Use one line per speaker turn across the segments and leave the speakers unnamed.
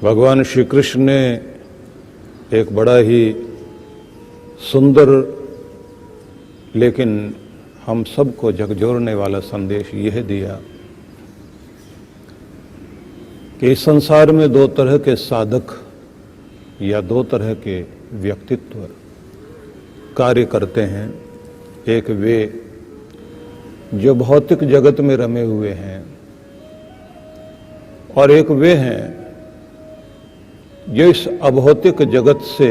भगवान श्री कृष्ण ने एक बड़ा ही सुंदर लेकिन हम सबको झकझोरने वाला संदेश यह दिया कि इस संसार में दो तरह के साधक या दो तरह के व्यक्तित्व कार्य करते हैं। एक वे जो भौतिक जगत में रमे हुए हैं और एक वे हैं जो इस अभौतिक जगत से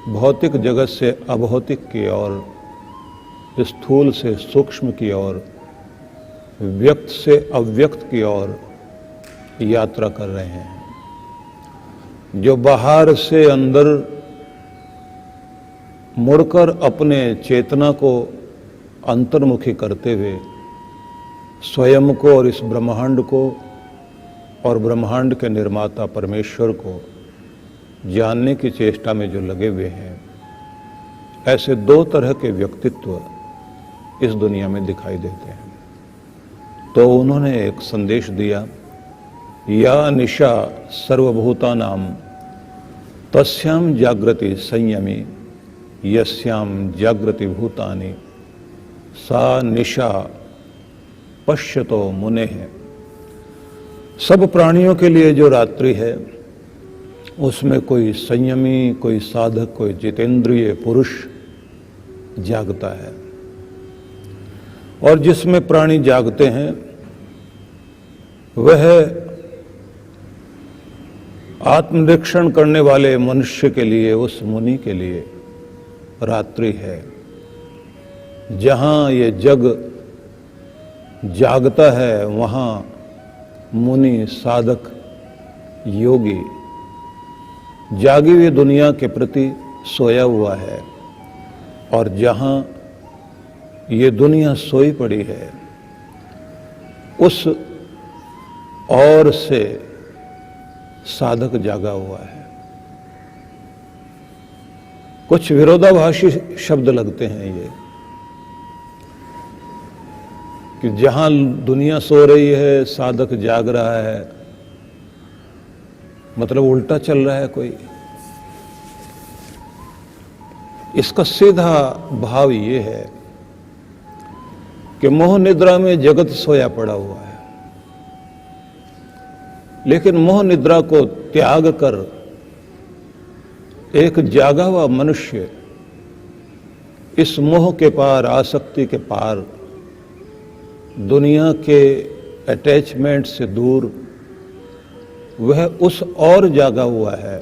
भौतिक जगत से अभौतिक की ओर, स्थूल से सूक्ष्म की ओर, व्यक्त से अव्यक्त की ओर यात्रा कर रहे हैं। जो बाहर से अंदर मुड़कर अपने चेतना को अंतर्मुखी करते हुए स्वयं को और इस ब्रह्मांड को और ब्रह्मांड के निर्माता परमेश्वर को जानने की चेष्टा में जो लगे हुए हैं, ऐसे दो तरह के व्यक्तित्व इस दुनिया में दिखाई देते हैं। तो उन्होंने एक संदेश दिया, या निशा सर्वभूतानां तस्याम जागृति संयमी यस्याम जागृति भूतानि सा निशा पश्यतो मुनेः। सब प्राणियों के लिए जो रात्रि है उसमें कोई संयमी, कोई साधक, कोई जितेंद्रिय पुरुष जागता है, और जिसमें प्राणी जागते हैं वह आत्मनिरीक्षण करने वाले मनुष्य के लिए, उस मुनि के लिए रात्रि है। जहां ये जग जागता है वहां मुनि, साधक, योगी जागी हुई दुनिया के प्रति सोया हुआ है, और जहां ये दुनिया सोई पड़ी है उस ओर से साधक जागा हुआ है। कुछ विरोधाभासी शब्द लगते हैं ये, कि जहां दुनिया सो रही है साधक जाग रहा है, मतलब उल्टा चल रहा है कोई। इसका सीधा भाव ये है कि मोह निद्रा में जगत सोया पड़ा हुआ है, लेकिन मोह निद्रा को त्याग कर एक जागा हुआ मनुष्य इस मोह के पार, आसक्ति के पार, दुनिया के अटैचमेंट से दूर, वह उस और जागा हुआ है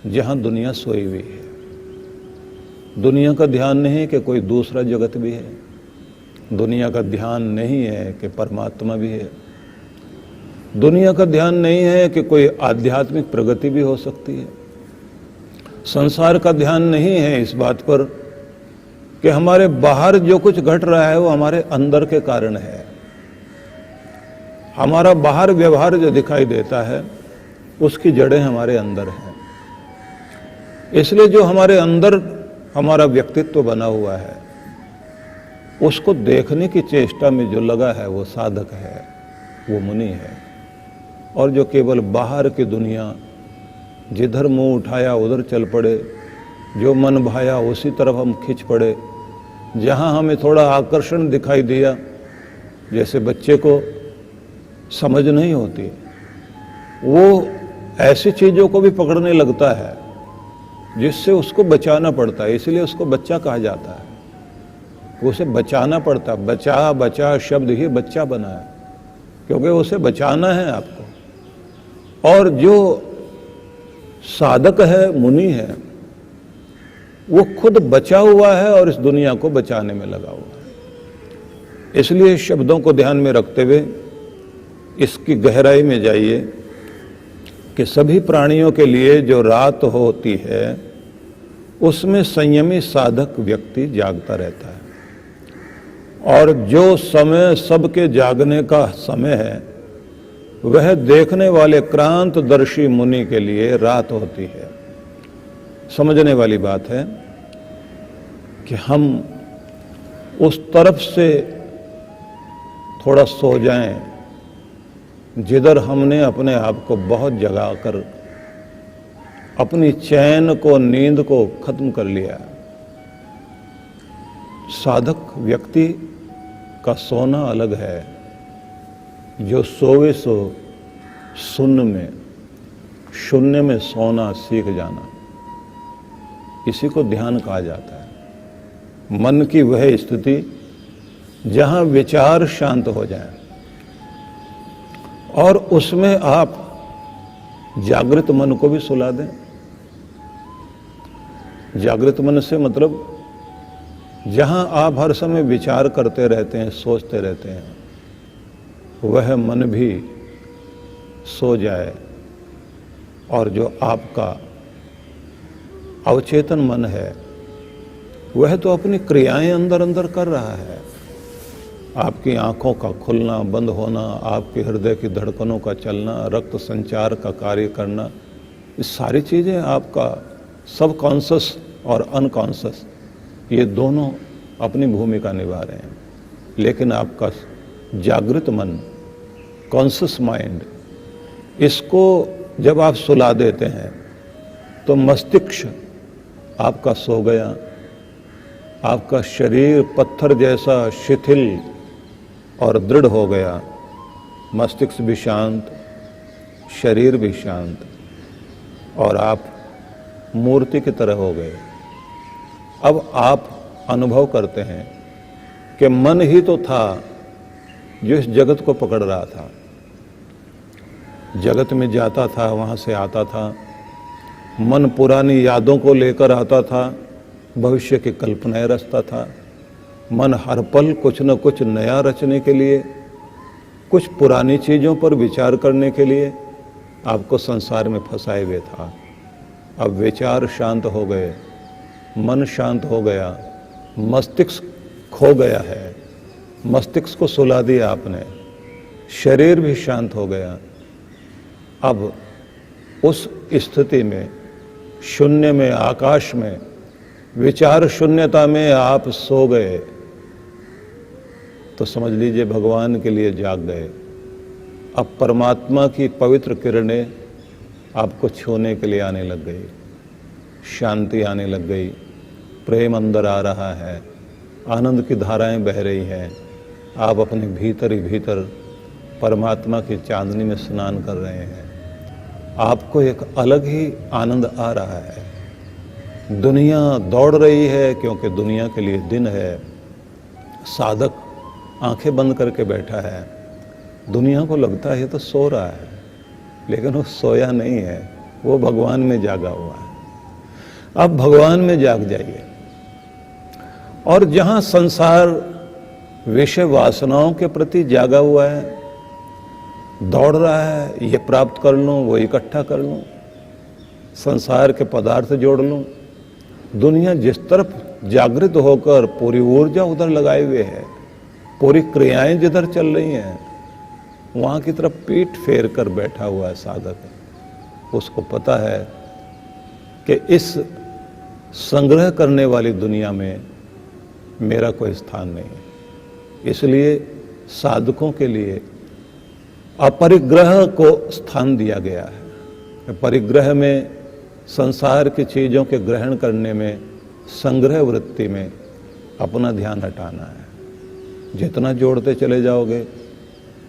जहां दुनिया सोई हुई है। दुनिया का ध्यान नहीं कि कोई दूसरा जगत भी है, दुनिया का ध्यान नहीं है कि परमात्मा भी है, दुनिया का ध्यान नहीं है कि कोई आध्यात्मिक प्रगति भी हो सकती है, संसार का ध्यान नहीं है इस बात पर कि हमारे बाहर जो कुछ घट रहा है वो हमारे अंदर के कारण है। हमारा बाहर व्यवहार जो दिखाई देता है उसकी जड़ें हमारे अंदर हैं। इसलिए जो हमारे अंदर हमारा व्यक्तित्व बना हुआ है उसको देखने की चेष्टा में जो लगा है वो साधक है, वो मुनि है। और जो केवल बाहर की दुनिया, जिधर मुंह उठाया उधर चल पड़े, जो मन भाया उसी तरफ हम खिंच पड़े, जहां हमें थोड़ा आकर्षण दिखाई दिया, जैसे बच्चे को समझ नहीं होती, वो ऐसी चीज़ों को भी पकड़ने लगता है जिससे उसको बचाना पड़ता है। इसलिए उसको बच्चा कहा जाता है, उसे बचाना पड़ता है। बचा बचा शब्द ही बच्चा बना है, क्योंकि उसे बचाना है आपको। और जो साधक है, मुनि है, वो खुद बचा हुआ है और इस दुनिया को बचाने में लगा हुआ है। इसलिए शब्दों को ध्यान में रखते हुए इसकी गहराई में जाइए कि सभी प्राणियों के लिए जो रात होती है उसमें संयमी साधक व्यक्ति जागता रहता है, और जो समय सबके जागने का समय है वह देखने वाले क्रांतदर्शी मुनि के लिए रात होती है। समझने वाली बात है कि हम उस तरफ से थोड़ा सो जाएं जिधर हमने अपने आप को बहुत जगाकर अपनी चैन को, नींद को खत्म कर लिया। साधक व्यक्ति का सोना अलग है, जो सोवे सो शून्य में सोना सीख जाना, इसी को ध्यान कहा जाता है। मन की वह स्थिति जहां विचार शांत हो जाए और उसमें आप जागृत मन को भी सुला दें। जागृत मन से मतलब जहां आप हर समय विचार करते रहते हैं, सोचते रहते हैं, वह मन भी सो जाए और जो आपका अवचेतन मन है वह तो अपनी क्रियाएं अंदर अंदर कर रहा है। आपकी आंखों का खुलना, बंद होना, आपके हृदय की धड़कनों का चलना, रक्त संचार का कार्य करना, ये सारी चीजें आपका सब कॉन्शस और अनकॉन्शस, ये दोनों अपनी भूमिका निभा रहे हैं। लेकिन आपका जागृत मन, कॉन्शस माइंड, इसको जब आप सुला देते हैं तो मस्तिष्क आपका सो गया, आपका शरीर पत्थर जैसा शिथिल और दृढ़ हो गया, मस्तिष्क भी शांत, शरीर भी शांत, और आप मूर्ति की तरह हो गए। अब आप अनुभव करते हैं कि मन ही तो था जो इस जगत को पकड़ रहा था। जगत में जाता था, वहां से आता था, मन पुरानी यादों को लेकर आता था, भविष्य की कल्पनाएं रचता था। मन हर पल कुछ न कुछ नया रचने के लिए, कुछ पुरानी चीज़ों पर विचार करने के लिए आपको संसार में फंसाए हुए था। अब विचार शांत हो गए, मन शांत हो गया, मस्तिष्क खो गया है, मस्तिष्क को सुला दिया आपने, शरीर भी शांत हो गया। अब उस स्थिति में, शून्य में, आकाश में, विचार शून्यता में आप सो गए, तो समझ लीजिए भगवान के लिए जाग गए। अब परमात्मा की पवित्र किरणें आपको छूने के लिए आने लग गई, शांति आने लग गई, प्रेम अंदर आ रहा है, आनंद की धाराएं बह रही हैं। आप अपने भीतर ही भीतर परमात्मा की चांदनी में स्नान कर रहे हैं। आपको एक अलग ही आनंद आ रहा है। दुनिया दौड़ रही है क्योंकि दुनिया के लिए दिन है। साधक आंखें बंद करके बैठा है, दुनिया को लगता है ये तो सो रहा है, लेकिन वो सोया नहीं है, वो भगवान में जागा हुआ है। अब भगवान में जाग जाइए, और जहां संसार विषय वासनाओं के प्रति जागा हुआ है, दौड़ रहा है, ये प्राप्त कर लूं, वो इकट्ठा कर लूं, संसार के पदार्थ जोड़ लूं, दुनिया जिस तरफ जागृत होकर पूरी ऊर्जा उधर लगाए हुए है, पूरी क्रियाएं जिधर चल रही हैं, वहां की तरफ पीठ फेर कर बैठा हुआ है साधक। उसको पता है कि इस संग्रह करने वाली दुनिया में मेरा कोई स्थान नहीं है। इसलिए साधकों के लिए अपरिग्रह को स्थान दिया गया है। परिग्रह में संसार की चीज़ों के ग्रहण करने में, संग्रह वृत्ति में अपना ध्यान हटाना है। जितना जोड़ते चले जाओगे,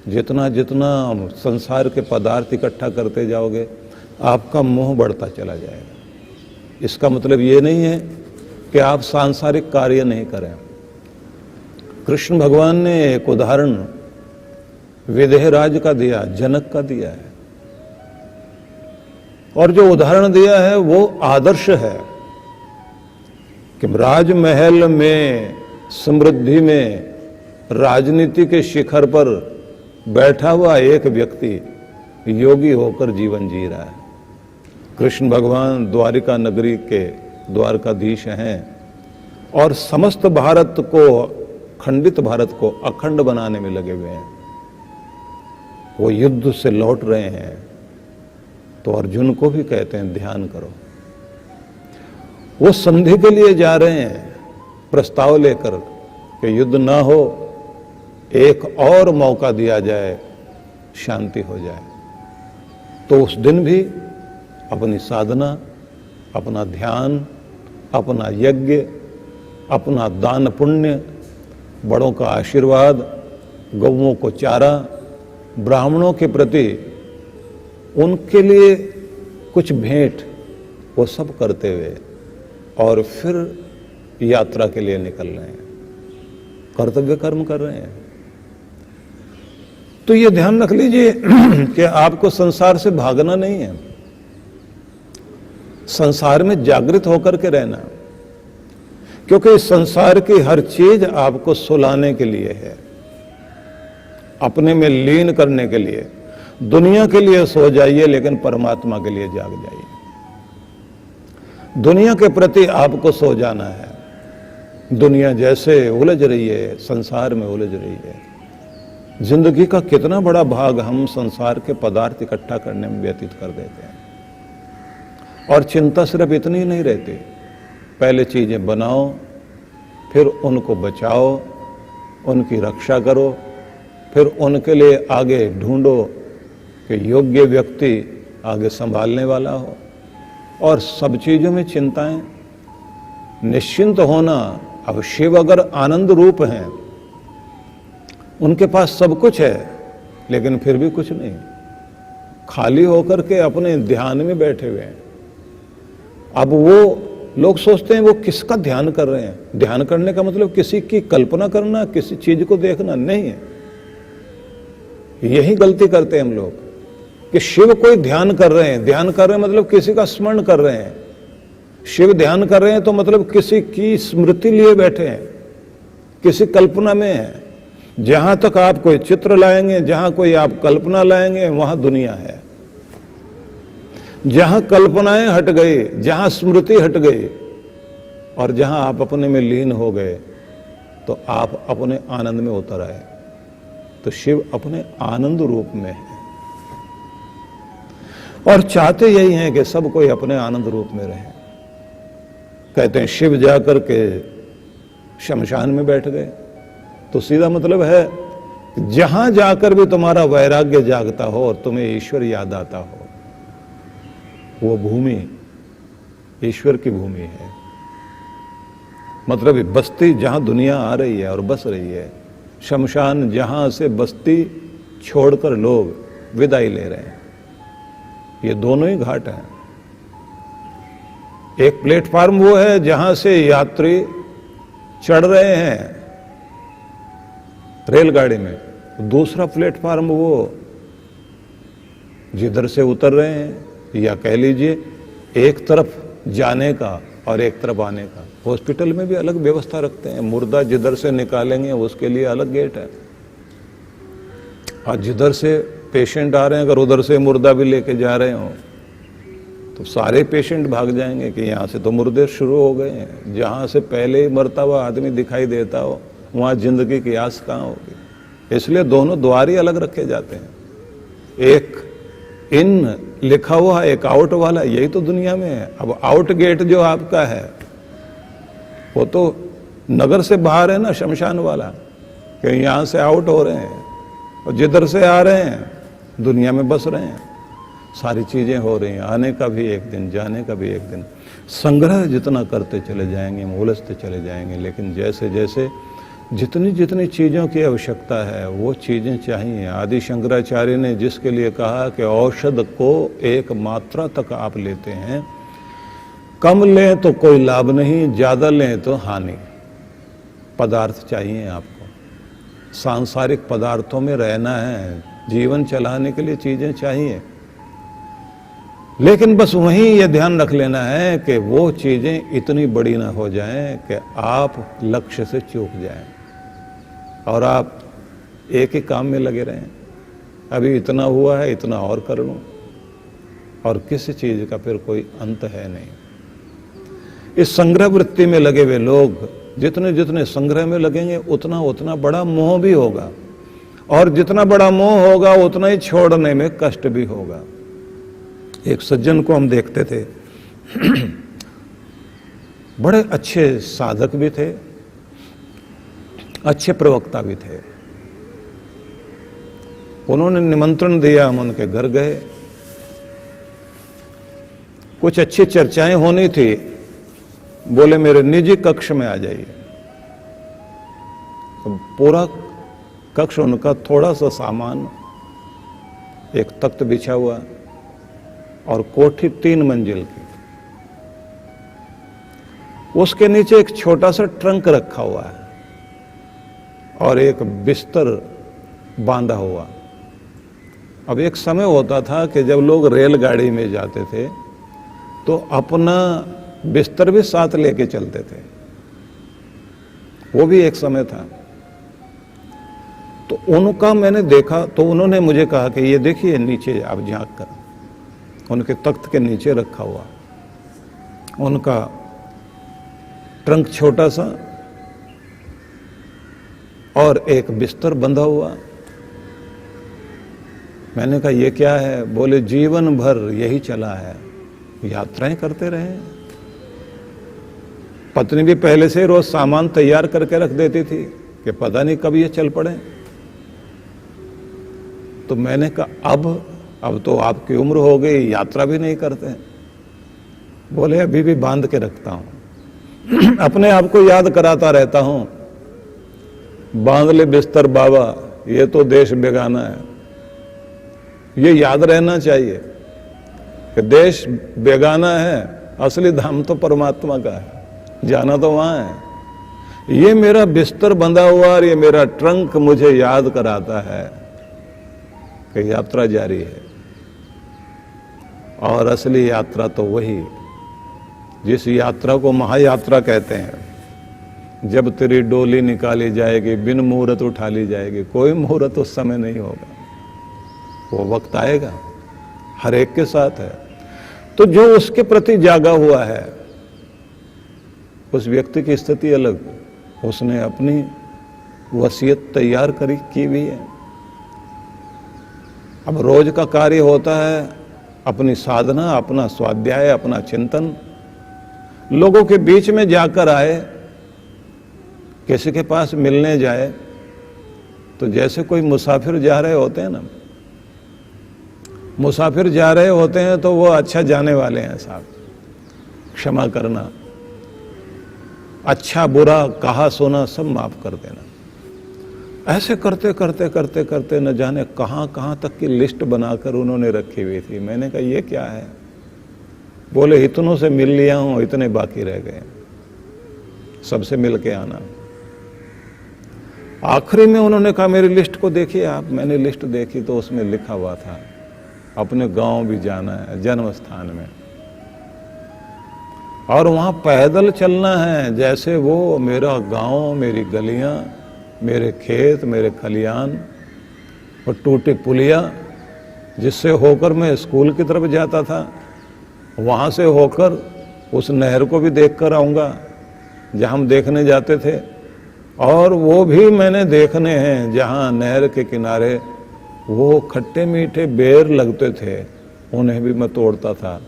जितना जितना संसार के पदार्थ इकट्ठा करते जाओगे, आपका मोह बढ़ता चला जाएगा। इसका मतलब ये नहीं है कि आप सांसारिक कार्य नहीं करें। कृष्ण भगवान ने एक उदाहरण विदेहराज का दिया, जनक का दिया है, और जो उदाहरण दिया है वो आदर्श है कि राजमहल में, समृद्धि में, राजनीति के शिखर पर बैठा हुआ एक व्यक्ति योगी होकर जीवन जी रहा है। कृष्ण भगवान द्वारिका नगरी के द्वारकाधीश हैं और समस्त भारत को, खंडित भारत को अखंड बनाने में लगे हुए हैं। वो युद्ध से लौट रहे हैं तो अर्जुन को भी कहते हैं ध्यान करो। वो संधि के लिए जा रहे हैं प्रस्ताव लेकर कि युद्ध ना हो, एक और मौका दिया जाए शांति हो जाए। तो उस दिन भी अपनी साधना, अपना ध्यान, अपना यज्ञ, अपना दान पुण्य, बड़ों का आशीर्वाद, गौओं को चारा, ब्राह्मणों के प्रति उनके लिए कुछ भेंट, वो सब करते हुए और फिर यात्रा के लिए निकल रहे हैं, कर्तव्य कर्म कर रहे हैं। तो ये ध्यान रख लीजिए कि आपको संसार से भागना नहीं है, संसार में जागृत होकर के रहना, क्योंकि इस संसार की हर चीज आपको सुलाने के लिए है, अपने में लीन करने के लिए। दुनिया के लिए सो जाइए, लेकिन परमात्मा के लिए जाग जाइए। दुनिया के प्रति आपको सो जाना है। दुनिया जैसे उलझ रही है, संसार में उलझ रही है। जिंदगी का कितना बड़ा भाग हम संसार के पदार्थ इकट्ठा करने में व्यतीत कर देते हैं। और चिंता सिर्फ इतनी नहीं रहती, पहले चीजें बनाओ, फिर उनको बचाओ, उनकी रक्षा करो, फिर उनके लिए आगे ढूंढो कि योग्य व्यक्ति आगे संभालने वाला हो। और सब चीजों में चिंताएं, निश्चिंत होना। अब शिव अगर आनंद रूप हैं, उनके पास सब कुछ है, लेकिन फिर भी कुछ नहीं, खाली होकर के अपने ध्यान में बैठे हुए हैं। अब वो लोग सोचते हैं वो किसका ध्यान कर रहे हैं। ध्यान करने का मतलब किसी की कल्पना करना, किसी चीज को देखना नहीं है। यही गलती करते हैं हम लोग कि शिव कोई ध्यान कर रहे हैं। ध्यान कर रहे हैं मतलब किसी का स्मरण कर रहे हैं। शिव ध्यान कर रहे हैं तो मतलब किसी की स्मृति लिए बैठे हैं, किसी कल्पना में है। जहां तक आप कोई चित्र लाएंगे, जहां कोई आप कल्पना लाएंगे, वहां दुनिया है। जहां कल्पनाएं हट गई, जहां स्मृति हट गई और जहां आप अपने में लीन हो गए, तो आप अपने आनंद में उतर आए। तो शिव अपने आनंद रूप में है और चाहते यही हैं कि सब कोई अपने आनंद रूप में रहे। कहते हैं शिव जाकर के शमशान में बैठ गए, तो सीधा मतलब है जहां जाकर भी तुम्हारा वैराग्य जागता हो और तुम्हें ईश्वर याद आता हो, वो भूमि ईश्वर की भूमि है। मतलब बस्ती जहां दुनिया आ रही है और बस रही है, शमशान जहां से बस्ती छोड़कर लोग विदाई ले रहे हैं, ये दोनों ही घाट हैं। एक प्लेटफार्म वो है जहां से यात्री चढ़ रहे हैं रेलगाड़ी में, दूसरा प्लेटफार्म वो जिधर से उतर रहे हैं, या कह लीजिए एक तरफ जाने का और एक तरफ आने का। हॉस्पिटल में भी अलग व्यवस्था रखते हैं, मुर्दा जिधर से निकालेंगे उसके लिए अलग गेट है, और जिधर से पेशेंट आ रहे हैं अगर उधर से मुर्दा भी लेके जा रहे हो तो सारे पेशेंट भाग जाएंगे कि यहाँ से तो मुर्दे शुरू हो गए हैं। जहाँ से पहले ही मरता हुआ आदमी दिखाई देता हो, वहाँ जिंदगी की आस कहाँ होगी। इसलिए दोनों द्वार ही अलग रखे जाते हैं, एक इन लिखा हुआ, एक आउट वाला। यही तो दुनिया में है। अब आउट गेट जो आपका है वो तो नगर से बाहर है ना, शमशान वाला, कि यहाँ से आउट हो रहे हैं, और जिधर से आ रहे हैं दुनिया में बस रहे हैं। सारी चीजें हो रही हैं, आने का भी एक दिन, जाने का भी एक दिन। संग्रह जितना करते चले जाएंगे, उलझते चले जाएंगे, लेकिन जैसे जैसे जितनी जितनी चीज़ों की आवश्यकता है वो चीज़ें चाहिए। आदि शंकराचार्य ने जिसके लिए कहा कि औषध को एक मात्रा तक आप लेते हैं, कम लें तो कोई लाभ नहीं, ज़्यादा लें तो हानि। पदार्थ चाहिए आपको, सांसारिक पदार्थों में रहना है, जीवन चलाने के लिए चीज़ें चाहिए, लेकिन बस वहीं ये ध्यान रख लेना है कि वो चीज़ें इतनी बड़ी ना हो जाएं कि आप लक्ष्य से चूक जाएं और आप एक ही काम में लगे रहें। अभी इतना हुआ है, इतना और कर लूं, और किसी चीज़ का फिर कोई अंत है नहीं। इस संग्रह वृत्ति में लगे हुए लोग जितने जितने संग्रह में लगेंगे उतना उतना बड़ा मोह भी होगा, और जितना बड़ा मोह होगा उतना ही छोड़ने में कष्ट भी होगा। एक सज्जन को हम देखते थे, बड़े अच्छे साधक भी थे, अच्छे प्रवक्ता भी थे। उन्होंने निमंत्रण दिया, हम उनके घर गए। कुछ अच्छी चर्चाएं होनी थी, बोले मेरे निजी कक्ष में आ जाइए। तो पूरा कक्ष उनका, थोड़ा सा सामान, एक तख्त बिछा हुआ और कोठी 3 मंजिल की, उसके नीचे एक छोटा सा ट्रंक रखा हुआ है और एक बिस्तर बांधा हुआ। अब एक समय होता था कि जब लोग रेलगाड़ी में जाते थे तो अपना बिस्तर भी साथ लेके चलते थे, वो भी एक समय था। तो उनका मैंने देखा, तो उन्होंने मुझे कहा कि ये देखिए नीचे आप झांक कर, उनके तख्त के नीचे रखा हुआ उनका ट्रंक छोटा सा और एक बिस्तर बंधा हुआ। मैंने कहा ये क्या है? बोले जीवन भर यही चला है, यात्राएं करते रहे। पत्नी भी पहले से रोज सामान तैयार करके रख देती थी कि पता नहीं कब ये चल पड़े। तो मैंने कहा अब तो आपकी उम्र हो गई, यात्रा भी नहीं करते। बोले अभी भी बांध के रखता हूं अपने आप को याद कराता रहता हूं, बांध ले बिस्तर बाबा, ये तो देश बेगाना है। ये याद रहना चाहिए कि देश बेगाना है, असली धाम तो परमात्मा का है, जाना तो वहां है। ये मेरा बिस्तर बंधा हुआ और ये मेरा ट्रंक मुझे याद कराता है कि यात्रा जारी है। और असली यात्रा तो वही, जिस यात्रा को महायात्रा कहते हैं। जब तेरी डोली निकाली जाएगी, बिन मुहूर्त उठा ली जाएगी। कोई मुहूर्त उस समय नहीं होगा, वो वक्त आएगा, हर एक के साथ है। तो जो उसके प्रति जागा हुआ है, उस व्यक्ति की स्थिति अलग, उसने अपनी वसीयत तैयार की भी है। अब रोज का कार्य होता है अपनी साधना, अपना स्वाध्याय, अपना चिंतन। लोगों के बीच में जाकर आए, किसी के पास मिलने जाए तो जैसे कोई मुसाफिर जा रहे होते हैं ना, मुसाफिर जा रहे होते हैं तो वो अच्छा जाने वाले हैं साहब, क्षमा करना, अच्छा बुरा कहा सुना सब माफ कर देना। ऐसे करते करते करते करते न जाने कहां कहां तक की लिस्ट बनाकर उन्होंने रखी हुई थी। मैंने कहा ये क्या है? बोले इतनों से मिल लिया हूं, इतने बाकी रह गए, सबसे मिल के आना। आखिरी में उन्होंने कहा मेरी लिस्ट को देखिए आप। मैंने लिस्ट देखी तो उसमें लिखा हुआ था अपने गांव भी जाना है, जन्म स्थान में, और वहां पैदल चलना है। जैसे वो मेरा गांव, मेरी गलियां, मेरे खेत, मेरे खलियान और टूटी पुलिया जिससे होकर मैं स्कूल की तरफ जाता था, वहां से होकर उस नहर को भी देख कर आऊंगा जहां हम देखने जाते थे, और वो भी मैंने देखने हैं जहां नहर के किनारे वो खट्टे मीठे बेर लगते थे, उन्हें भी मैं तोड़ता था।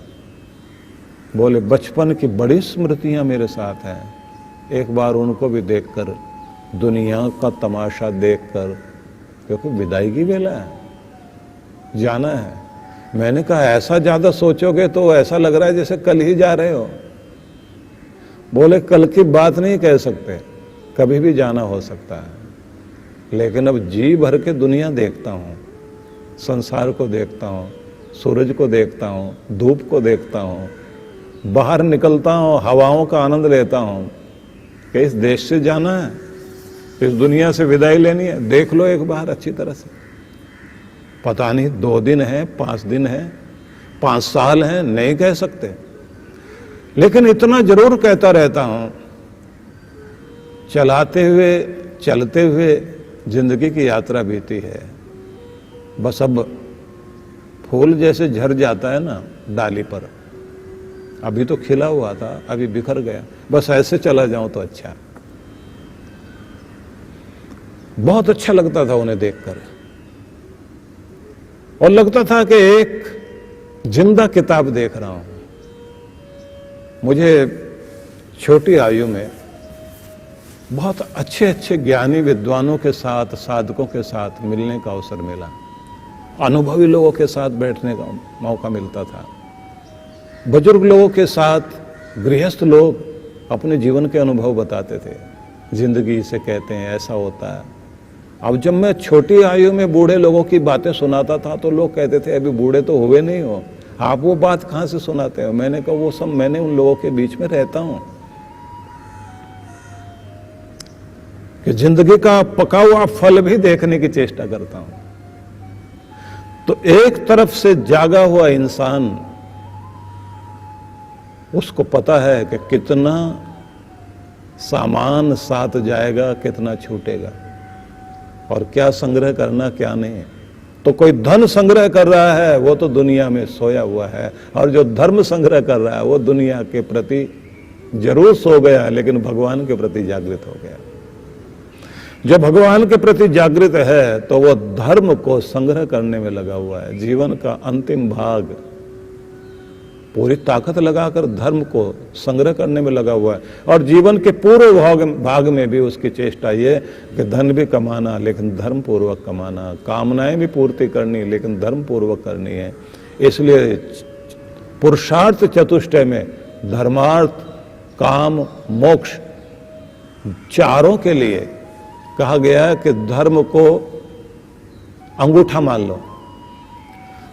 बोले बचपन की बड़ी स्मृतियां मेरे साथ हैं, एक बार उनको भी देखकर, दुनिया का तमाशा देखकर, क्योंकि विदाई की बेला है, जाना है। मैंने कहा ऐसा ज्यादा सोचोगे तो ऐसा लग रहा है जैसे कल ही जा रहे हो। बोले कल की बात नहीं कह सकते, कभी भी जाना हो सकता है, लेकिन अब जी भर के दुनिया देखता हूं, संसार को देखता हूं, सूरज को देखता हूं, धूप को देखता हूं, बाहर निकलता हूं, हवाओं का आनंद लेता हूं कि इस देश से जाना है, इस दुनिया से विदाई लेनी है। देख लो एक बार अच्छी तरह से, पता नहीं 2 दिन है, 5 दिन है, 5 साल है, नहीं कह सकते, लेकिन इतना जरूर कहता रहता हूं, चलाते हुए चलते हुए जिंदगी की यात्रा बीती है। बस अब फूल जैसे झड़ जाता है ना डाली पर, अभी तो खिला हुआ था, अभी बिखर गया, बस ऐसे चला जाऊं तो अच्छा। बहुत अच्छा लगता था उन्हें देखकर, और लगता था कि एक जिंदा किताब देख रहा हूं। मुझे छोटी आयु में बहुत अच्छे अच्छे ज्ञानी विद्वानों के साथ, साधकों के साथ मिलने का अवसर मिला। अनुभवी लोगों के साथ बैठने का मौका मिलता था। बुजुर्ग लोगों के साथ गृहस्थ लोग अपने जीवन के अनुभव बताते थे, जिंदगी इसे कहते हैं, ऐसा होता है। अब जब मैं छोटी आयु में बूढ़े लोगों की बातें सुनाता था तो लोग कहते थे अभी बूढ़े तो हुए नहीं हो, आप वो बात कहाँ से सुनाते हो। मैंने कहा वो सब मैंने उन लोगों के बीच में रहता हूं कि जिंदगी का पका हुआ फल भी देखने की चेष्टा करता हूं। तो एक तरफ से जागा हुआ इंसान, उसको पता है कि कितना सामान साथ जाएगा, कितना छूटेगा और क्या संग्रह करना क्या नहीं। तो कोई धन संग्रह कर रहा है वो तो दुनिया में सोया हुआ है, और जो धर्म संग्रह कर रहा है वो दुनिया के प्रति जरूर सो गया लेकिन भगवान के प्रति जागृत हो गया। जो भगवान के प्रति जागृत है तो वो धर्म को संग्रह करने में लगा हुआ है। जीवन का अंतिम भाग पूरी ताकत लगाकर धर्म को संग्रह करने में लगा हुआ है, और जीवन के पूरे भाग में भी उसकी चेष्टा ये कि धन भी कमाना लेकिन धर्म पूर्वक कमाना, कामनाएं भी पूर्ति करनी लेकिन धर्म पूर्वक करनी है। इसलिए पुरुषार्थ चतुष्टय में धर्मार्थ, काम, मोक्ष चारों के लिए कहा गया है कि धर्म को अंगूठा मान लो,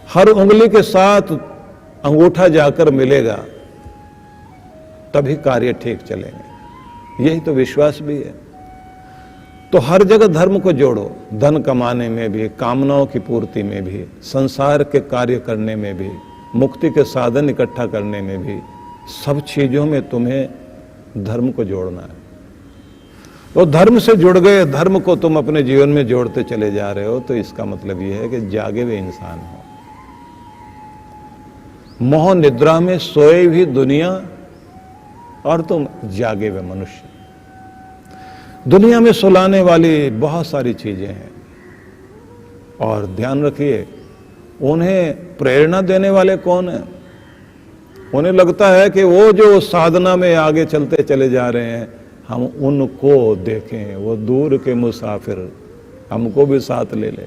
हर उंगली के साथ अंगूठा जाकर मिलेगा तभी कार्य ठीक चलेंगे। यही तो विश्वास भी है। तो हर जगह धर्म को जोड़ो, धन कमाने में भी, कामनाओं की पूर्ति में भी, संसार के कार्य करने में भी, मुक्ति के साधन इकट्ठा करने में भी, सब चीजों में तुम्हें धर्म को जोड़ना है। तो धर्म से जुड़ गए, धर्म को तुम अपने जीवन में जोड़ते चले जा रहे हो, तो इसका मतलब यह है कि जागे हुए इंसान हो। मोह निद्रा में सोए भी दुनिया और तुम जागे हुए मनुष्य। दुनिया में सुलाने वाली बहुत सारी चीजें हैं, और ध्यान रखिए उन्हें प्रेरणा देने वाले कौन है। उन्हें लगता है कि वो जो साधना में आगे चलते चले जा रहे हैं हम उनको देखें, वो दूर के मुसाफिर, हमको भी साथ ले ले।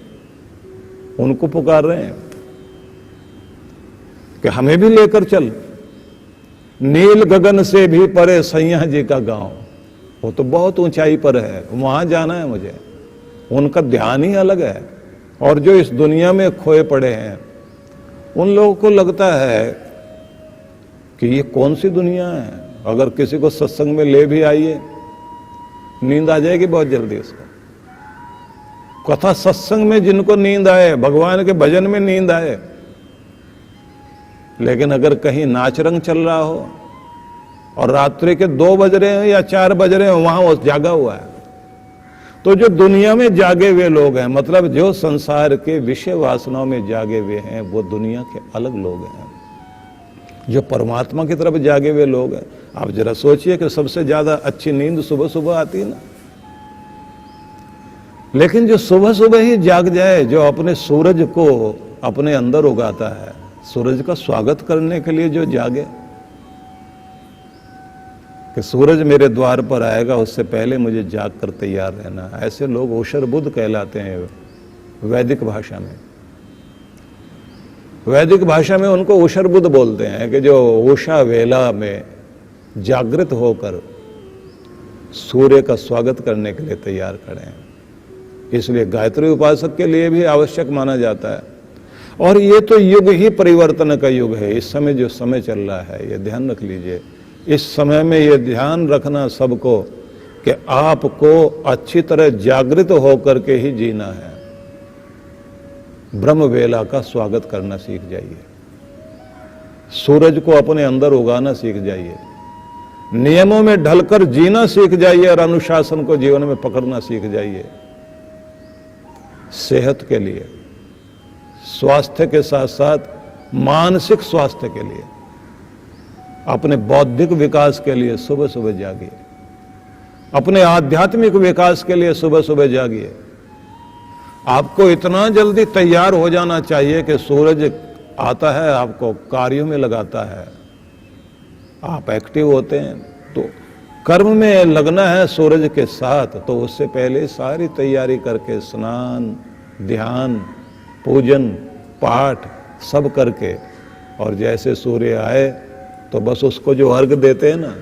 उनको पुकार रहे हैं कि हमें भी लेकर चल। नील गगन से भी परे सैया जी का गांव, वो तो बहुत ऊंचाई पर है, वहां जाना है मुझे। उनका ध्यान ही अलग है। और जो इस दुनिया में खोए पड़े हैं उन लोगों को लगता है कि ये कौन सी दुनिया है। अगर किसी को सत्संग में ले भी आइए नींद आ जाएगी बहुत जल्दी उसको। कथा सत्संग में जिनको नींद आए, भगवान के भजन में नींद आए, लेकिन अगर कहीं नाच रंग चल रहा हो और रात्रि के 2 बज रहे हैं या 4 बज रहे हैं, वहां वो जागा हुआ है। तो जो दुनिया में जागे हुए लोग हैं, मतलब जो संसार के विषय वासनाओं में जागे हुए हैं, वो दुनिया के अलग लोग हैं। जो परमात्मा की तरफ जागे हुए लोग हैं, आप जरा सोचिए कि सबसे ज्यादा अच्छी नींद सुबह सुबह आती है ना। लेकिन जो सुबह सुबह ही जाग जाए, जो अपने सूरज को अपने अंदर उगाता है, सूरज का स्वागत करने के लिए जो जागे कि सूरज मेरे द्वार पर आएगा उससे पहले मुझे जाग कर तैयार रहना, ऐसे लोग ओशर बुद्ध कहलाते हैं वैदिक भाषा में। वैदिक भाषा में उनको ओशर बुद्ध बोलते हैं कि जो उषा वेला में जागृत होकर सूर्य का स्वागत करने के लिए तैयार खड़े हैं। इसलिए गायत्री उपासक के लिए भी आवश्यक माना जाता है। और ये तो युग ही परिवर्तन का युग है। इस समय जो समय चल रहा है, ये ध्यान रख लीजिए। इस समय में ये ध्यान रखना सबको कि आपको अच्छी तरह जागृत होकर के ही जीना है। ब्रह्म वेला का स्वागत करना सीख जाइए, सूरज को अपने अंदर उगाना सीख जाइए, नियमों में ढलकर जीना सीख जाइए और अनुशासन को जीवन में पकड़ना सीख जाइए। सेहत के लिए, स्वास्थ्य के साथ साथ मानसिक स्वास्थ्य के लिए, अपने बौद्धिक विकास के लिए सुबह सुबह जागिए, अपने आध्यात्मिक विकास के लिए सुबह सुबह जागिए। आपको इतना जल्दी तैयार हो जाना चाहिए कि सूरज आता है, आपको कार्यों में लगाता है, आप एक्टिव होते हैं, तो कर्म में लगना है सूरज के साथ। तो उससे पहले सारी तैयारी करके स्नान, ध्यान, पूजन, पाठ सब करके, और जैसे सूर्य आए तो बस उसको जो अर्घ देते हैं ना,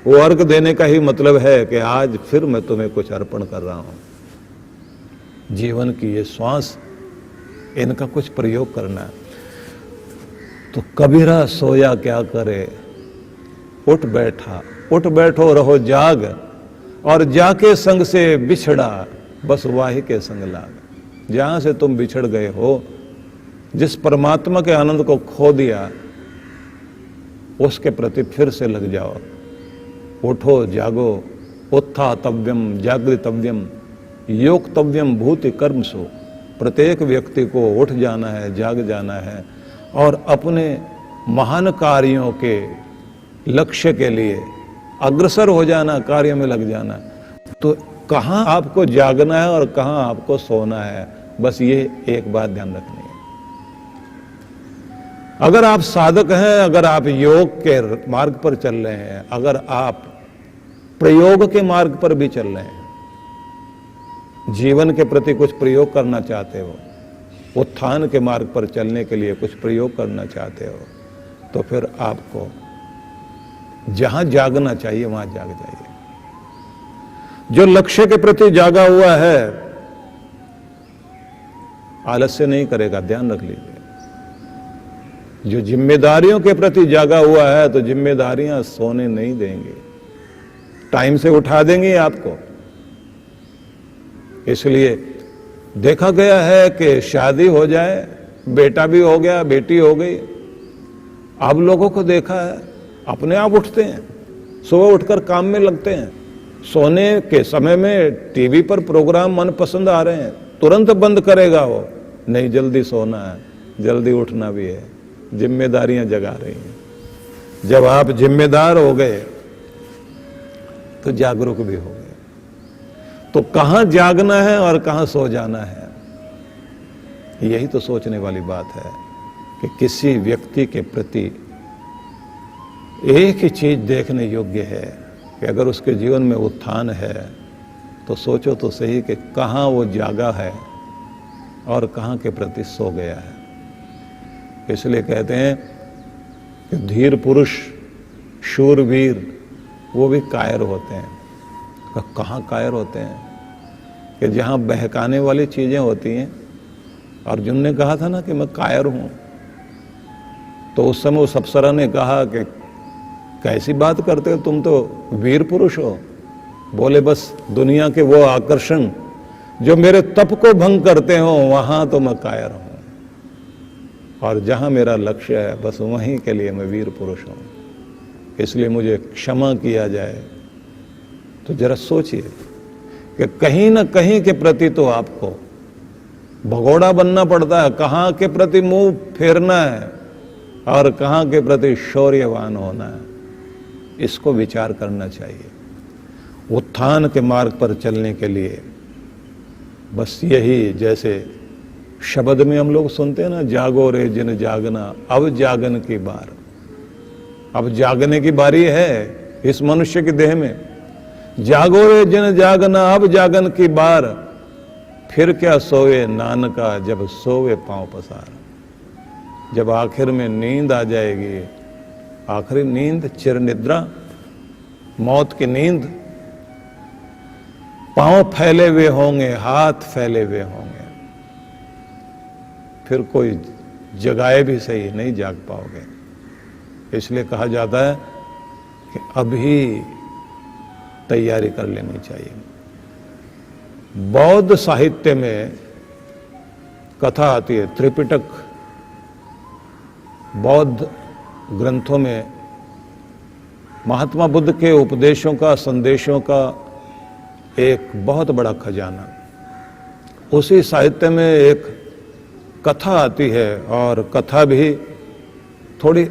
वो अर्घ देने का ही मतलब है कि आज फिर मैं तुम्हें कुछ अर्पण कर रहा हूं। जीवन की ये श्वास, इनका कुछ प्रयोग करना है। तो कबीरा सोया क्या करे, उठ बैठा, उठ बैठो रहो जाग, और जाके संग से बिछड़ा, बस वाही के संग लाग। जहां से तुम बिछड़ गए हो, जिस परमात्मा के आनंद को खो दिया, उसके प्रति फिर से लग जाओ। उठो जागो, उत्थातव्यम जागृतव्यम योक्तव्यम भूति कर्म सो। प्रत्येक व्यक्ति को उठ जाना है, जाग जाना है, और अपने महान कार्यों के लक्ष्य के लिए अग्रसर हो जाना, कार्य में लग जाना। तो कहाँ आपको जागना है और कहाँ आपको सोना है, बस ये एक बात ध्यान रखनी है। अगर आप साधक हैं, अगर आप योग के मार्ग पर चल रहे हैं, अगर आप प्रयोग के मार्ग पर भी चल रहे हैं, जीवन के प्रति कुछ प्रयोग करना चाहते हो, उत्थान के मार्ग पर चलने के लिए कुछ प्रयोग करना चाहते हो, तो फिर आपको जहां जागना चाहिए वहां जाग जाइए। जो लक्ष्य के प्रति जागा हुआ है, आलस्य नहीं करेगा, ध्यान रख लीजिए। जो जिम्मेदारियों के प्रति जागा हुआ है, तो जिम्मेदारियां सोने नहीं देंगे, टाइम से उठा देंगे आपको। इसलिए देखा गया है कि शादी हो जाए, बेटा भी हो गया, बेटी हो गई, अब लोगों को देखा है अपने आप उठते हैं, सुबह उठकर काम में लगते हैं। सोने के समय में टीवी पर प्रोग्राम मनपसंद आ रहे हैं, तुरंत बंद करेगा वो, नहीं जल्दी सोना है, जल्दी उठना भी है, जिम्मेदारियां जगा रही हैं। जब आप जिम्मेदार हो गए तो जागरूक भी हो गए। तो कहां जागना है और कहां सो जाना है, यही तो सोचने वाली बात है। कि किसी व्यक्ति के प्रति एक ही चीज देखने योग्य है कि अगर उसके जीवन में उत्थान है, तो सोचो तो सही कि कहां वो जागा है और कहां के प्रति सो गया है। इसलिए कहते हैं कि धीर पुरुष, शूरवीर, वो भी कायर होते हैं। कहाँ कायर होते हैं? कि जहाँ बहकाने वाली चीजें होती हैं। अर्जुन ने कहा था ना कि मैं कायर हूं, तो उस समय उस अप्सरा ने कहा कि कैसी बात करते हो, तुम तो वीर पुरुष हो। बोले बस दुनिया के वो आकर्षण जो मेरे तप को भंग करते हो, वहां तो मैं कायर हूं, और जहां मेरा लक्ष्य है बस वहीं के लिए मैं वीर पुरुष हूं। इसलिए मुझे क्षमा किया जाए। तो जरा सोचिए कि कहीं ना कहीं के प्रति तो आपको भगोड़ा बनना पड़ता है, कहां के प्रति मुंह फेरना है और कहां के प्रति शौर्यवान होना है, इसको विचार करना चाहिए। उत्थान के मार्ग पर चलने के लिए बस यही, जैसे शब्द में हम लोग सुनते हैं ना, जागो रे जिन जागना, अब जागन की बार। अब जागने की बारी है इस मनुष्य की देह में। जागो रे जिन जागना, अब जागन की बार, फिर क्या सोए नानका, जब सोवे पांव पसार। जब आखिर में नींद आ जाएगी, आखिरी नींद, चिर निद्रा, मौत की नींद, पांव फैले हुए होंगे, हाथ फैले हुए होंगे, फिर कोई जगाए भी सही नहीं जाग पाओगे। इसलिए कहा जाता है कि अभी तैयारी कर लेनी चाहिए। बौद्ध साहित्य में कथा आती है, त्रिपिटक बौद्ध ग्रंथों में महात्मा बुद्ध के उपदेशों का, संदेशों का एक बहुत बड़ा खजाना। उसी साहित्य में एक कथा आती है, और कथा भी थोड़ी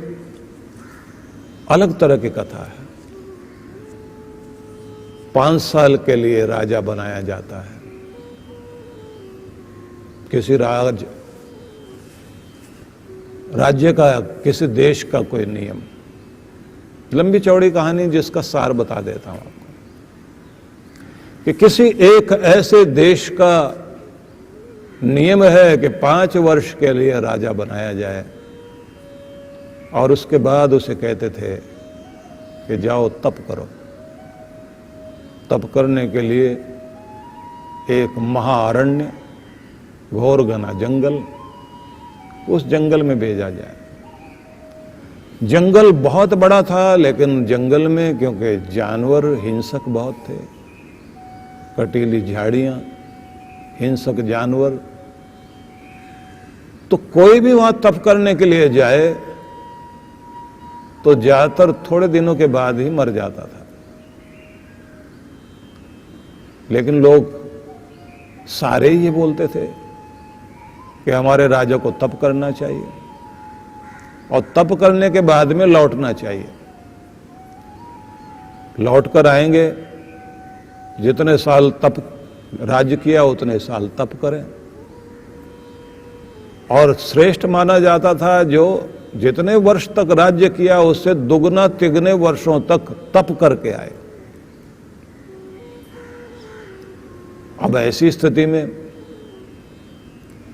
अलग तरह की कथा है। 5 साल के लिए राजा बनाया जाता है, किसी राज्य का, किसी देश का कोई नियम। लंबी चौड़ी कहानी जिसका सार बता देता हूं आपको कि किसी एक ऐसे देश का नियम है कि 5 वर्ष के लिए राजा बनाया जाए और उसके बाद उसे कहते थे कि जाओ तप करो। तप करने के लिए एक महाअरण्य, घोर घना जंगल, उस जंगल में भेजा जाए। जंगल बहुत बड़ा था, लेकिन जंगल में क्योंकि जानवर हिंसक बहुत थे, कटीली झाड़ियां, हिंसक जानवर, तो कोई भी वहां तप करने के लिए जाए तो ज्यादातर थोड़े दिनों के बाद ही मर जाता था। लेकिन लोग सारे ये बोलते थे कि हमारे राजा को तप करना चाहिए और तप करने के बाद में लौटना चाहिए। लौट कर आएंगे, जितने साल तप राज्य किया उतने साल तप करें। और श्रेष्ठ माना जाता था जो जितने वर्ष तक राज्य किया उससे दुगना तिगने वर्षों तक तप करके आए। अब ऐसी स्थिति में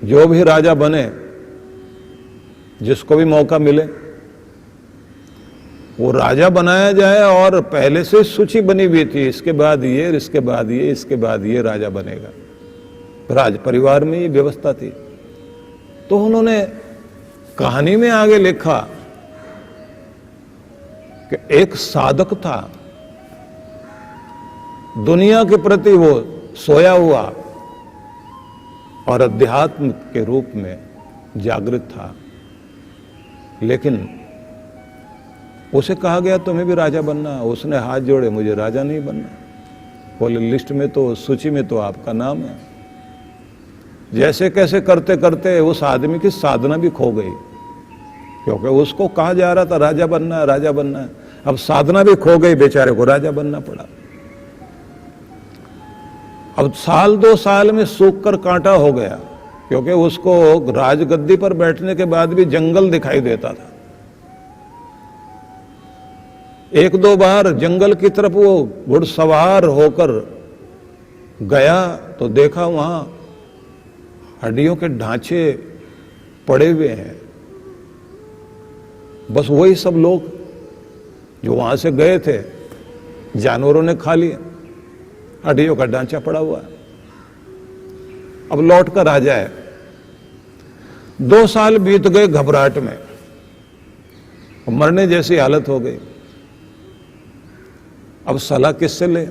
जो भी राजा बने, जिसको भी मौका मिले वो राजा बनाया जाए, और पहले से सूची बनी हुई थी, इसके बाद ये, इसके बाद ये, इसके बाद ये राजा बनेगा। राज परिवार में ये व्यवस्था थी। तो उन्होंने कहानी में आगे लिखा कि एक साधक था, दुनिया के प्रति वो सोया हुआ और अध्यात्म के रूप में जागृत था, लेकिन उसे कहा गया तुम्हें भी राजा बनना। उसने हाथ जोड़े, मुझे राजा नहीं बनना। बोले लिस्ट में तो, सूची में तो आपका नाम है। जैसे कैसे करते करते उस आदमी की साधना भी खो गई, क्योंकि उसको कहा जा रहा था राजा बनना है, राजा बनना है। अब साधना भी खो गई, बेचारे को राजा बनना पड़ा। अब साल 2 साल में सूख कर कांटा हो गया, क्योंकि उसको राजगद्दी पर बैठने के बाद भी जंगल दिखाई देता था। 1-2 बार जंगल की तरफ वो घुड़सवार होकर गया तो देखा वहां हड्डियों के ढांचे पड़े हुए हैं। बस वही सब लोग जो वहां से गए थे जानवरों ने खा लिए, हड्डियों का ढांचा पड़ा हुआ है। अब लौट कर आ जाए। 2 साल बीत गए घबराहट में, मरने जैसी हालत हो गई। अब सलाह किससे ले?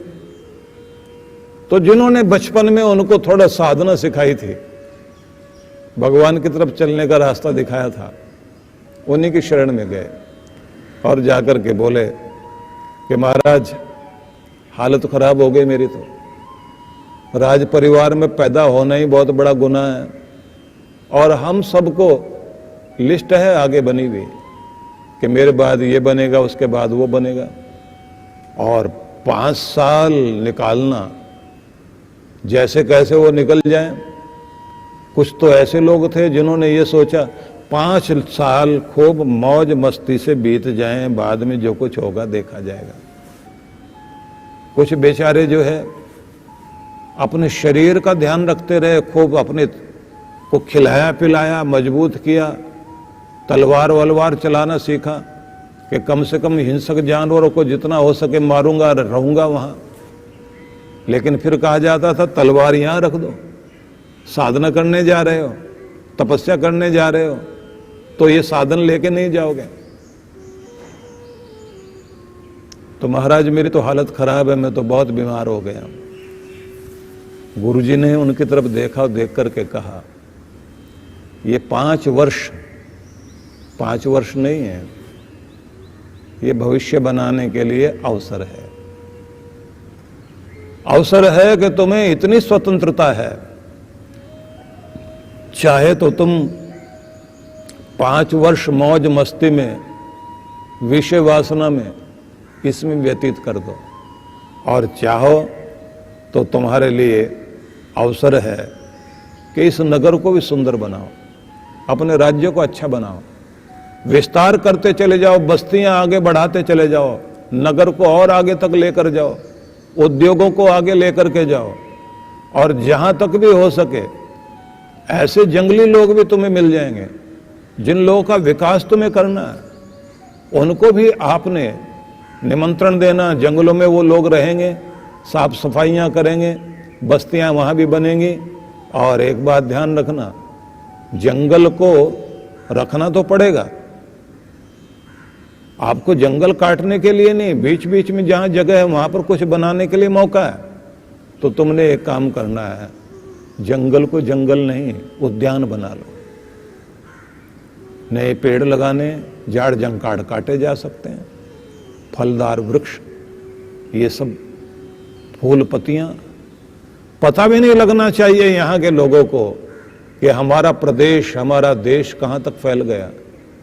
तो जिन्होंने बचपन में उनको थोड़ा साधना सिखाई थी, भगवान की तरफ चलने का रास्ता दिखाया था, उन्हीं की शरण में गए और जाकर के बोले कि महाराज हालत खराब हो गई मेरी, तो राज परिवार में पैदा होना ही बहुत बड़ा गुनाह है, और हम सबको लिस्ट है आगे बनी हुई कि मेरे बाद ये बनेगा, उसके बाद वो बनेगा, और 5 साल निकालना जैसे कैसे वो निकल जाए। कुछ तो ऐसे लोग थे जिन्होंने ये सोचा 5 साल खूब मौज मस्ती से बीत जाएं, बाद में जो कुछ होगा देखा जाएगा। कुछ बेचारे जो है अपने शरीर का ध्यान रखते रहे, खूब अपने को खिलाया पिलाया, मजबूत किया, तलवार वलवार चलाना सीखा कि कम से कम हिंसक जानवरों को जितना हो सके मारूंगा, रहूंगा वहां। लेकिन फिर कहा जाता था तलवार यहां रख दो, साधना करने जा रहे हो, तपस्या करने जा रहे हो, तो ये साधन लेके नहीं जाओगे। तो महाराज मेरी तो हालत खराब है, मैं तो बहुत बीमार हो गया। गुरुजी ने उनकी तरफ देखा, देख करके कहा ये 5 वर्ष नहीं है, ये भविष्य बनाने के लिए अवसर है। अवसर है कि तुम्हें इतनी स्वतंत्रता है, चाहे तो तुम 5 वर्ष मौज मस्ती में, विषय वासना में, इसमें व्यतीत कर दो, और चाहो तो तुम्हारे लिए अवसर है कि इस नगर को भी सुंदर बनाओ, अपने राज्य को अच्छा बनाओ, विस्तार करते चले जाओ, बस्तियां आगे बढ़ाते चले जाओ, नगर को और आगे तक लेकर जाओ, उद्योगों को आगे लेकर के जाओ, और जहां तक भी हो सके ऐसे जंगली लोग भी तुम्हें मिल जाएंगे जिन लोगों का विकास तुम्हें करना है, उनको भी आपने निमंत्रण देना। जंगलों में वो लोग रहेंगे, साफ सफाइयां करेंगे, बस्तियां वहां भी बनेंगी। और एक बात ध्यान रखना, जंगल को रखना तो पड़ेगा आपको, जंगल काटने के लिए नहीं, बीच बीच में जहां जगह है वहां पर कुछ बनाने के लिए मौका है। तो तुमने एक काम करना है, जंगल को जंगल नहीं उद्यान बना लो। नए पेड़ लगाने, झाड़ जंकाड़ काटे जा सकते हैं, फलदार वृक्ष, ये सब फूल पत्तियां। पता भी नहीं लगना चाहिए यहाँ के लोगों को कि हमारा प्रदेश, हमारा देश कहाँ तक फैल गया।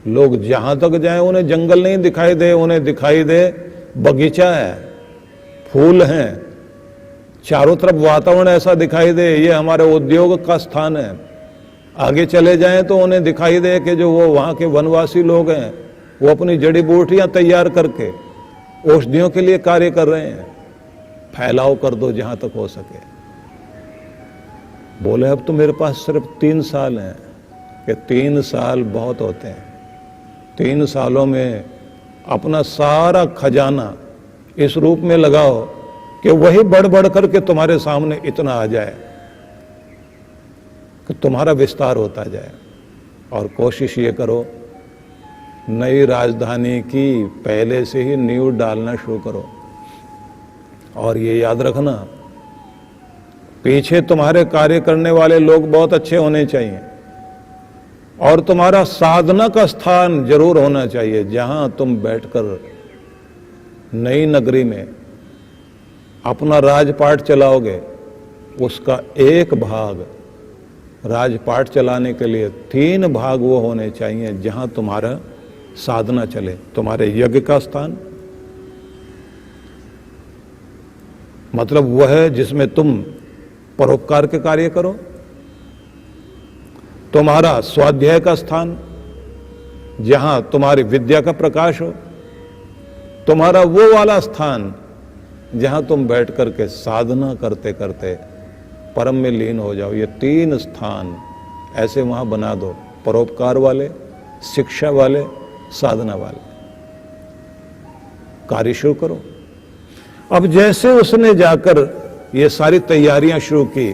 लोग जहां तक जाए उन्हें जंगल नहीं दिखाई दे, उन्हें दिखाई दे बगीचा है, फूल हैं, चारों तरफ वातावरण ऐसा दिखाई दे ये हमारे उद्योग का स्थान है। आगे चले जाएं तो उन्हें दिखाई दे कि जो वो वहां के वनवासी लोग हैं वो अपनी जड़ी बूटियां तैयार करके औषधियों के लिए कार्य कर रहे हैं। फैलाव कर दो जहां तक हो सके। बोले अब तो मेरे पास सिर्फ 3 साल हैं, कि 3 साल बहुत होते हैं। 3 सालों में अपना सारा खजाना इस रूप में लगाओ कि वही बढ़ बढ़ करके तुम्हारे सामने इतना आ जाए कि तुम्हारा विस्तार होता जाए। और कोशिश ये करो, नई राजधानी की पहले से ही नींव डालना शुरू करो। और ये याद रखना, पीछे तुम्हारे कार्य करने वाले लोग बहुत अच्छे होने चाहिए और तुम्हारा साधना का स्थान जरूर होना चाहिए। जहां तुम बैठकर नई नगरी में अपना राजपाट चलाओगे, उसका एक भाग राजपाट चलाने के लिए 3 भाग वो होने चाहिए जहां तुम्हारा साधना चले। तुम्हारे यज्ञ का स्थान मतलब वह है जिसमें तुम परोपकार के कार्य करो। तुम्हारा स्वाध्याय का स्थान जहां तुम्हारी विद्या का प्रकाश हो। तुम्हारा वो वाला स्थान जहां तुम बैठ करके साधना करते करते परम में लीन हो जाओ। ये 3 स्थान ऐसे वहां बना दो, परोपकार वाले, शिक्षा वाले, साधना वाले। कार्य शुरू करो। अब जैसे उसने जाकर ये सारी तैयारियां शुरू की,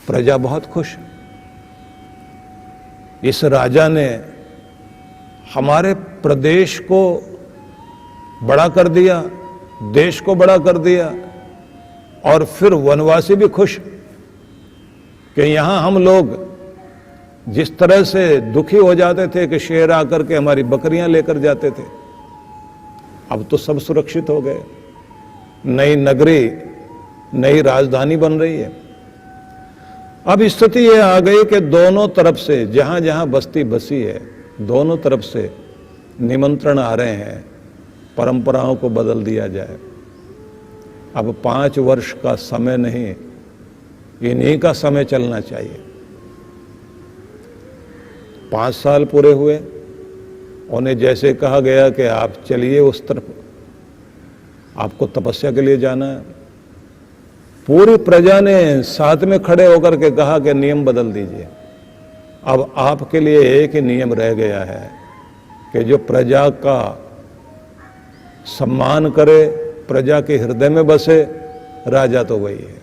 प्रजा बहुत खुश। इस राजा ने हमारे प्रदेश को बड़ा कर दिया, देश को बड़ा कर दिया। और फिर वनवासी भी खुश कि यहां हम लोग जिस तरह से दुखी हो जाते थे कि शेर आकर के हमारी बकरियां लेकर जाते थे, अब तो सब सुरक्षित हो गए। नई नगरी, नई राजधानी बन रही है। अब स्थिति यह आ गई कि दोनों तरफ से, जहां जहां बस्ती बसी है, दोनों तरफ से निमंत्रण आ रहे हैं, परंपराओं को बदल दिया जाए। अब 5 वर्ष का समय नहीं, इन्हीं का समय चलना चाहिए। 5 साल पूरे हुए, उन्हें जैसे कहा गया कि आप चलिए उस तरफ, आपको तपस्या के लिए जाना है। पूरी प्रजा ने साथ में खड़े होकर के कहा कि नियम बदल दीजिए। अब आपके लिए एक ही नियम रह गया है कि जो प्रजा का सम्मान करे, प्रजा के हृदय में बसे, राजा तो वही है।